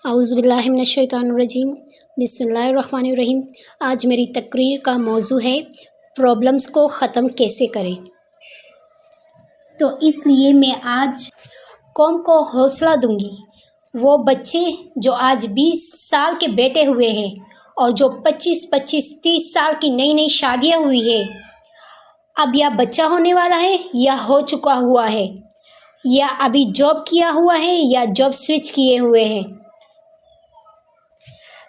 اعوذ باللہ من الشیطان الرجیم، بسم اللہ الرحمن الرحیم۔ آج میری تقریر کا موضوع ہے پرابلمس کو ختم کیسے کریں۔ تو اس لیے میں آج قوم کو حوصلہ دوں گی، وہ بچے جو آج 20 سال کے بیٹھے ہوئے ہیں اور جو 25-30 سال کی نئی شادیاں ہوئی ہے، اب یا بچہ ہونے والا ہے یا ہو چکا ہوا ہے، یا ابھی جاب کیا ہوا ہے یا جاب سوئچ کیے ہوئے ہیں۔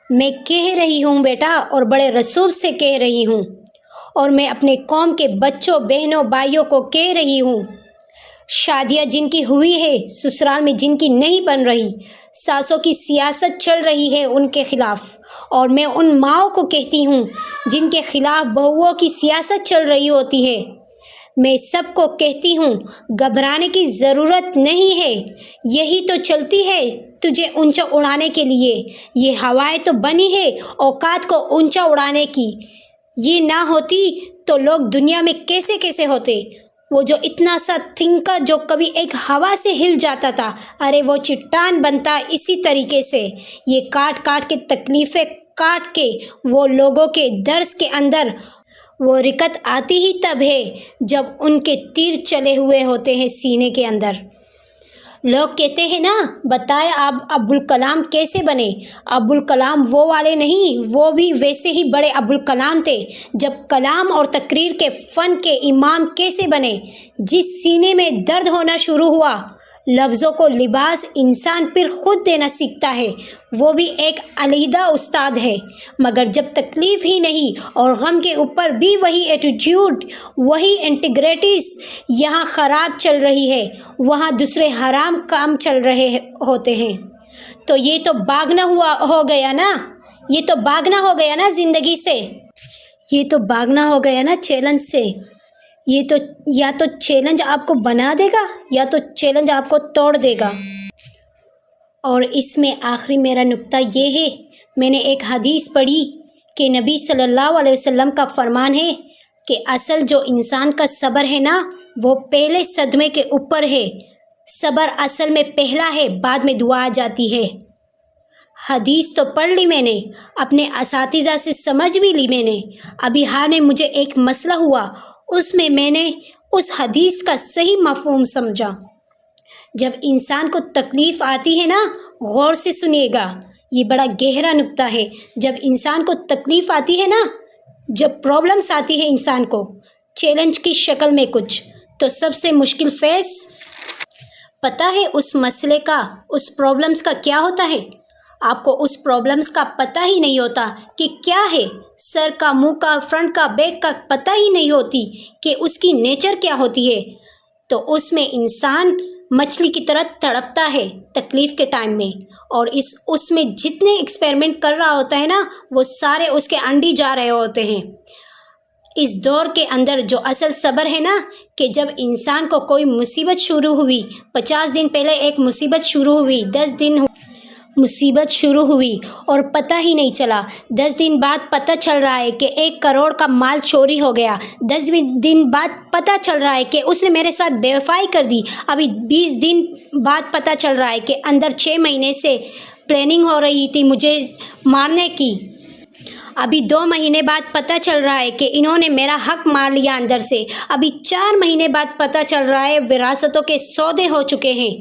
میں کہہ رہی ہوں بیٹا، اور بڑے رسوب سے کہہ رہی ہوں، اور میں اپنے قوم کے بچوں، بہنوں، بھائیوں کو کہہ رہی ہوں، شادیاں جن کی ہوئی ہے، سسرال میں جن کی نہیں بن رہی، ساسوں کی سیاست چل رہی ہے ان کے خلاف، اور میں ان ماؤں کو کہتی ہوں جن کے خلاف بہوؤں کی سیاست چل رہی ہوتی ہے، میں سب کو کہتی ہوں گھبرانے کی ضرورت نہیں ہے، یہی تو چلتی ہے تجھے اونچا اڑانے کے لیے، یہ ہوائیں تو بنی ہے اوقات کو اونچا اڑانے کی، یہ نہ ہوتی تو لوگ دنیا میں کیسے ہوتے۔ وہ جو اتنا سا تھنکر جو کبھی ایک ہوا سے ہل جاتا تھا، ارے وہ چٹان بنتا اسی طریقے سے، یہ کاٹ کے تکلیفیں کاٹ کے وہ لوگوں کے درس کے اندر وہ رکت آتی ہی تب ہے جب ان کے تیر چلے ہوئے ہوتے ہیں سینے کے اندر۔ لوگ کہتے ہیں نا، بتائے آپ ابوالکلام کیسے بنے؟ ابوالکلام وہ والے نہیں، وہ بھی ویسے ہی بڑے ابوالکلام تھے۔ جب کلام اور تقریر کے فن کے امام کیسے بنے؟ جس سینے میں درد ہونا شروع ہوا، لفظوں کو لباس انسان پھر خود دینا سیکھتا ہے، وہ بھی ایک علیحدہ استاد ہے، مگر جب تکلیف ہی نہیں اور غم کے اوپر بھی وہی ایٹیٹیوڈ، وہی انٹیگریٹیز، یہاں خراب چل رہی ہے، وہاں دوسرے حرام کام چل رہے ہوتے ہیں، تو یہ تو بھاگنا ہو گیا نا، یہ تو بھاگنا ہو گیا نا زندگی سے، یہ تو بھاگنا ہو گیا نا چیلنج سے۔ یہ تو یا تو چیلنج آپ کو بنا دے گا یا تو چیلنج آپ کو توڑ دے گا۔ اور اس میں آخری میرا نقطہ یہ ہے، میں نے ایک حدیث پڑھی کہ نبی صلی اللہ علیہ وسلم کا فرمان ہے کہ اصل جو انسان کا صبر ہے نا، وہ پہلے صدمے کے اوپر ہے، صبر اصل میں پہلا ہے، بعد میں دعا آ جاتی ہے۔ حدیث تو پڑھ لی میں نے، اپنے اساتذہ سے سمجھ بھی لی میں نے، ابھی حال میں مجھے ایک مسئلہ ہوا، اس میں نے اس حدیث کا صحیح مفہوم سمجھا۔ جب انسان کو تکلیف آتی ہے نا، غور سے سنیے گا، یہ بڑا گہرا نقطہ ہے، جب انسان کو تکلیف آتی ہے نا، جب پرابلمس آتی ہے انسان کو چیلنج کی شکل میں کچھ، تو سب سے مشکل فیس پتہ ہے اس مسئلے کا، اس پرابلمس کا کیا ہوتا ہے؟ آپ کو اس پرابلمس کا پتہ ہی نہیں ہوتا کہ کیا ہے، سر کا، منہ کا، فرنٹ کا، بیک کا پتہ ہی نہیں ہوتی کہ اس کی نیچر کیا ہوتی ہے، تو اس میں انسان مچھلی کی طرح تڑپتا ہے تکلیف کے ٹائم میں، اور اس میں جتنے ایکسپیریمنٹ کر رہا ہوتا ہے نا، وہ سارے اس کے انڈی جا رہے ہوتے ہیں۔ اس دور کے اندر جو اصل صبر ہے نا، کہ جب انسان کو کوئی مصیبت شروع ہوئی، 50 دن پہلے ایک مصیبت شروع ہوئی، 10 دن مصیبت شروع ہوئی اور پتہ ہی نہیں چلا، 10 دن بعد پتہ چل رہا ہے کہ 1 کروڑ کا مال چوری ہو گیا، 10 دن بعد پتہ چل رہا ہے کہ اس نے میرے ساتھ بے وفائی کر دی، ابھی 20 دن بعد پتہ چل رہا ہے کہ اندر 6 مہینے سے پلاننگ ہو رہی تھی مجھے مارنے کی، ابھی 2 مہینے بعد پتہ چل رہا ہے کہ انہوں نے میرا حق مار لیا اندر سے، ابھی 4 مہینے بعد پتہ چل رہا ہے وراثتوں کے سودے ہو چکے ہیں،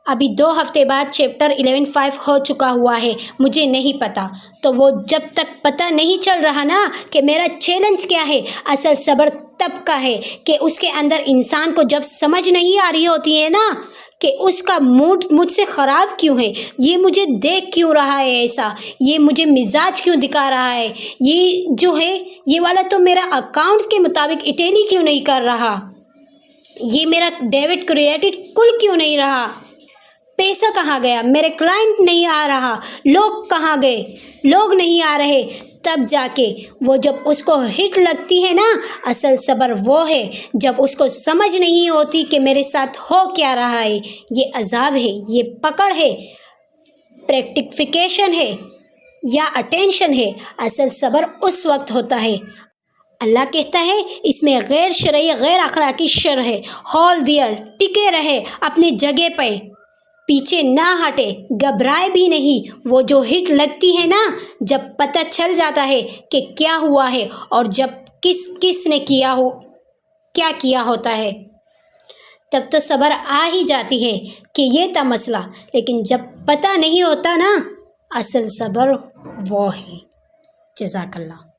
ابھی 2 ہفتے بعد چیپٹر 11(5) ہو چکا ہوا ہے، مجھے نہیں پتا۔ تو وہ جب تک پتہ نہیں چل رہا نا کہ میرا چیلنج کیا ہے، اصل صبر تب کا ہے کہ اس کے اندر انسان کو جب سمجھ نہیں آ رہی ہوتی ہے نا کہ اس کا موڈ مجھ سے خراب کیوں ہے، یہ مجھے دیکھ کیوں رہا ہے ایسا، یہ مجھے مزاج کیوں دکھا رہا ہے، یہ جو ہے یہ والا تو میرا اکاؤنٹس کے مطابق اٹیلی کیوں نہیں کر رہا، یہ میرا ڈیبٹ کریڈٹ کل کیوں نہیں رہا، پیسہ کہاں گیا، میرے کلائنٹ نہیں آ رہا، لوگ کہاں گئے، لوگ نہیں آ رہے، تب جا کے وہ جب اس کو ہٹ لگتی ہے نا، اصل صبر وہ ہے جب اس کو سمجھ نہیں ہوتی کہ میرے ساتھ ہو کیا رہا ہے، یہ عذاب ہے، یہ پکڑ ہے، پریکٹیفیکیشن ہے یا اٹینشن ہے، اصل صبر اس وقت ہوتا ہے۔ اللہ کہتا ہے اس میں غیر شرعی غیر اخلاقی شر ہے، ہول دیئر، ٹکے رہے اپنی جگہ پہ، پیچھے نہ ہٹے، گھبرائے بھی نہیں۔ وہ جو ہٹ لگتی ہے نا، جب پتہ چل جاتا ہے کہ کیا ہوا ہے اور جب کس نے کیا کیا ہوتا ہے، تب تو صبر آ ہی جاتی ہے کہ یہ تھا مسئلہ۔ لیکن جب پتہ نہیں ہوتا نا، اصل صبر وہ ہے۔ جزاک اللہ۔